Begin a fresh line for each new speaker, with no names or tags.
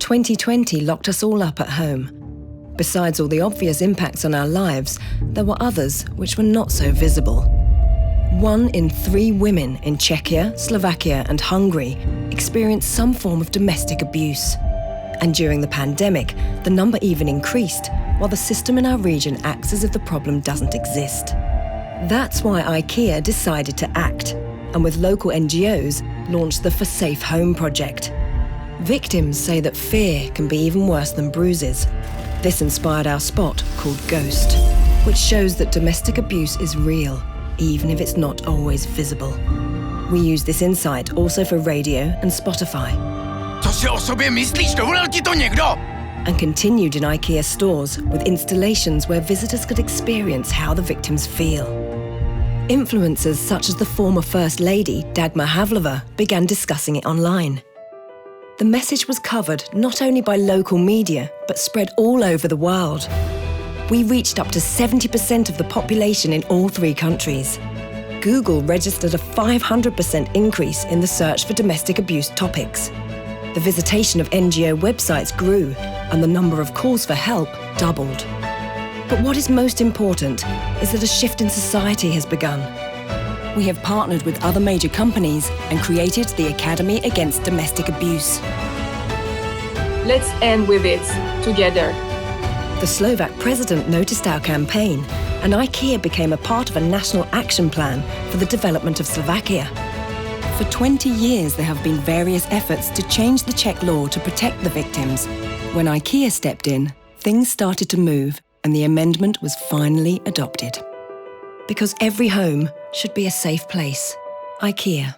2020 locked us all up at home. Besides all the obvious impacts on our lives, there were others which were not so visible. 1 in 3 women in Czechia, Slovakia and Hungary experienced some form of domestic abuse. And during the pandemic, the number even increased, while the system in our region acts as if the problem doesn't exist. That's why IKEA decided to act, and with local NGOs, launched the For Safe Home project. Victims say that fear can be even worse than bruises. This inspired our spot called Ghost, which shows that domestic abuse is real, even if it's not always visible. We use this insight also for radio and Spotify.
Co si o sobě myslíš? Dovolil ti to někdo?
And continued in IKEA stores with installations where visitors could experience how the victims feel. Influencers such as the former First Lady, Dagmar Havlova, began discussing it online. The message was covered not only by local media, but spread all over the world. We reached up to 70% of the population in all 3 countries. Google registered a 500% increase in the search for domestic abuse topics. The visitation of NGO websites grew, and the number of calls for help doubled. But what is most important is that a shift in society has begun. We have partnered with other major companies and created the Academy Against Domestic Abuse.
Let's end with it together.
The Slovak president noticed our campaign, and IKEA became a part of a national action plan for the development of Slovakia. For 20 years, there have been various efforts to change the Czech law to protect the victims. When IKEA stepped in, things started to move, and the amendment was finally adopted. Because every home should be a safe place. IKEA.